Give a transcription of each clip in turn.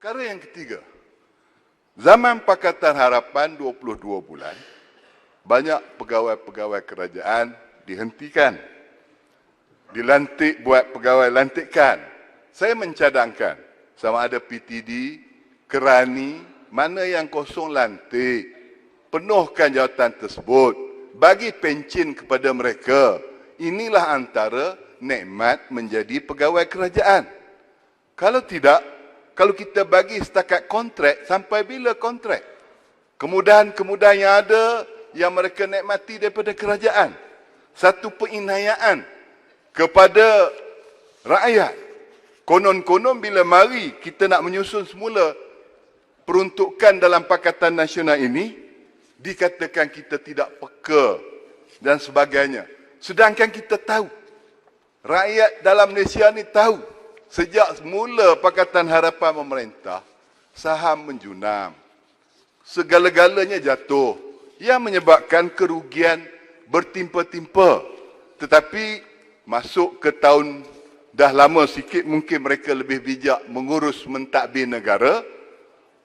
Perkara yang ketiga, zaman Pakatan Harapan 22 bulan, banyak pegawai-pegawai kerajaan dihentikan, dilantik buat pegawai lantikan. Saya mencadangkan sama ada PTD, kerani, mana yang kosong lantik, penuhkan jawatan tersebut, bagi pencen kepada mereka. Inilah antara nikmat menjadi pegawai kerajaan. Kalau tidak, kalau kita bagi setakat kontrak, sampai bila kontrak? Kemudahan-kemudahan yang ada, yang mereka nikmati daripada kerajaan. Satu penginayaan kepada rakyat. Konon-konon bila mari kita nak menyusun semula peruntukan dalam Pakatan Nasional ini, dikatakan kita tidak peka dan sebagainya. Sedangkan kita tahu, rakyat dalam Malaysia ni tahu, sejak semula Pakatan Harapan memerintah, saham menjunam. Segala-galanya jatuh, yang menyebabkan kerugian bertimpa-timpa. Tetapi masuk ke tahun dah lama sikit, mungkin mereka lebih bijak mengurus mentadbir negara,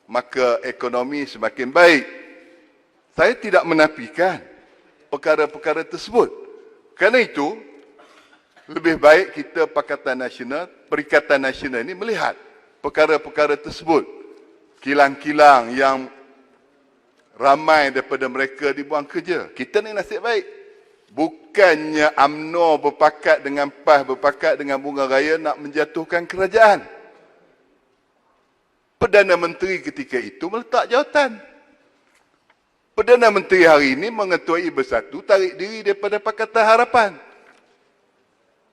maka ekonomi semakin baik. Saya tidak menafikan perkara-perkara tersebut. Kerana itu, lebih baik kita Pakatan Nasional, Perikatan Nasional ini melihat perkara-perkara tersebut. Kilang-kilang yang ramai daripada mereka dibuang kerja. Kita ni nasib baik. Bukannya UMNO berpakat dengan PAS, berpakat dengan Bunga Raya nak menjatuhkan kerajaan. Perdana Menteri ketika itu meletak jawatan. Perdana Menteri hari ini mengetuai Bersatu, tarik diri daripada Pakatan Harapan.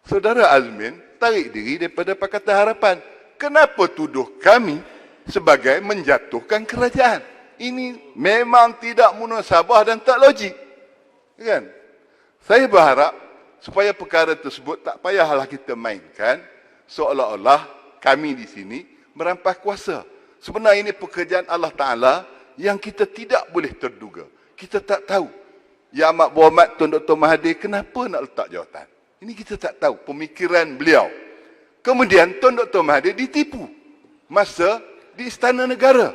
Saudara Azmin tarik diri daripada Pakatan Harapan. Kenapa tuduh kami sebagai menjatuhkan kerajaan? Ini memang tidak munasabah dan tak logik. Kan? Saya berharap supaya perkara tersebut tak payahlah kita mainkan seolah-olah kami di sini merampas kuasa. Sebenarnya ini pekerjaan Allah Ta'ala yang kita tidak boleh terduga. Kita tak tahu. Ya Amat Berhormat Tun Dr. Mahathir kenapa nak letak jawatan? Ini kita tak tahu pemikiran beliau. Kemudian Tun Dr. Mahathir ditipu masa di Istana Negara.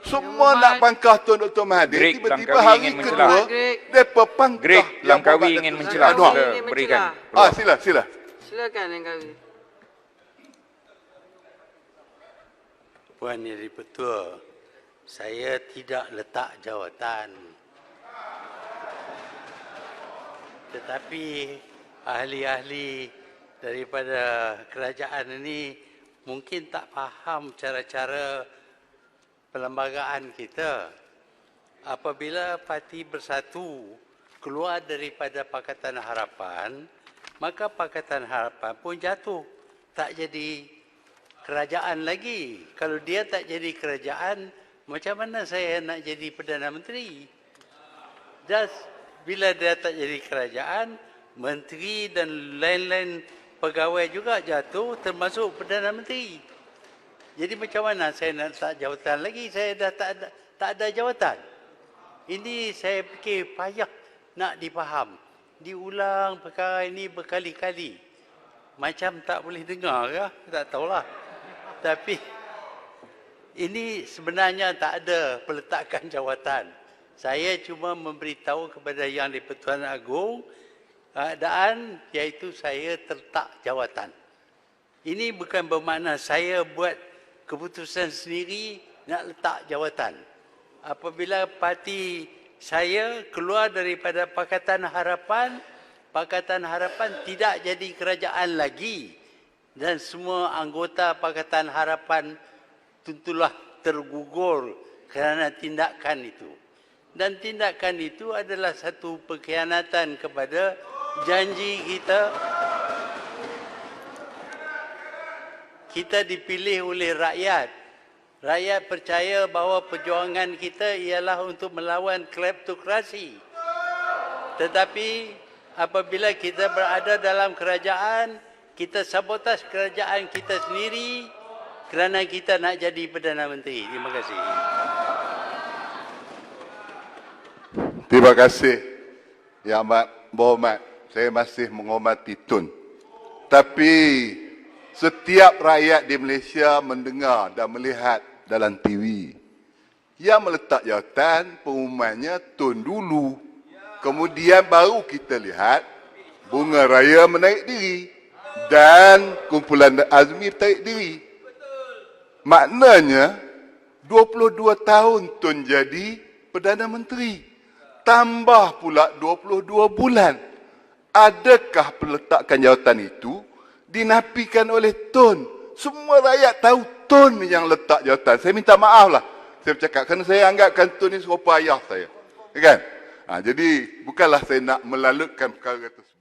Semua nak pangkah Tun Dr. Mahathir, tiba-tiba hari kedua mereka pangkah. Greg Langkawi ingin mencelah. Berikan. Sila. Silakan Langkawi. Puan Yang Dipertua, saya tidak letak jawatan. Tetapi ahli-ahli daripada kerajaan ini mungkin tak faham cara-cara perlembagaan kita. Apabila Parti Bersatu keluar daripada Pakatan Harapan, maka Pakatan Harapan pun jatuh. Tak jadi kerajaan lagi. Kalau dia tak jadi kerajaan, macam mana saya nak jadi Perdana Menteri? Just bila dia tak jadi kerajaan, menteri dan lain-lain pegawai juga jatuh, termasuk Perdana Menteri. Jadi macam mana saya nak letak jawatan lagi? Saya dah tak ada jawatan. Ini saya fikir payah nak dipaham. Diulang perkara ini berkali-kali. Macam tak boleh dengar ke? Tak tahulah. Tapi ini sebenarnya tak ada peletakan jawatan. Saya cuma memberitahu kepada Yang di-Pertuan Agong keadaan iaitu saya terletak jawatan. Ini bukan bermakna saya buat keputusan sendiri nak letak jawatan. Apabila parti saya keluar daripada Pakatan Harapan, Pakatan Harapan tidak jadi kerajaan lagi dan semua anggota Pakatan Harapan tentulah tergugur kerana tindakan itu. Dan tindakan itu adalah satu pengkhianatan kepada janji kita. Kita dipilih oleh rakyat. Rakyat percaya bahawa perjuangan kita ialah untuk melawan kleptokrasi. Tetapi apabila kita berada dalam kerajaan, kita sabotaj kerajaan kita sendiri kerana kita nak jadi Perdana Menteri. Terima kasih. Terima kasih Yang Amat Berhormat. Saya masih menghormati Tun. Tapi setiap rakyat di Malaysia mendengar dan melihat dalam TV. Yang meletak jawatan, pengumumannya Tun dulu. Kemudian baru kita lihat Bunga Raya menaik diri. Dan kumpulan Azmi tarik diri. Maknanya 22 tahun Tun jadi Perdana Menteri. Tambah pula 22 bulan. Adakah peletakan jawatan itu dinafikan oleh Tun? Semua rakyat tahu Tun yang letak jawatan. Saya minta maaf lah. Saya bercakap kerana saya anggapkan Tun ni serupa ayah saya. Kan? Jadi bukanlah saya nak melalutkan perkara tersebut.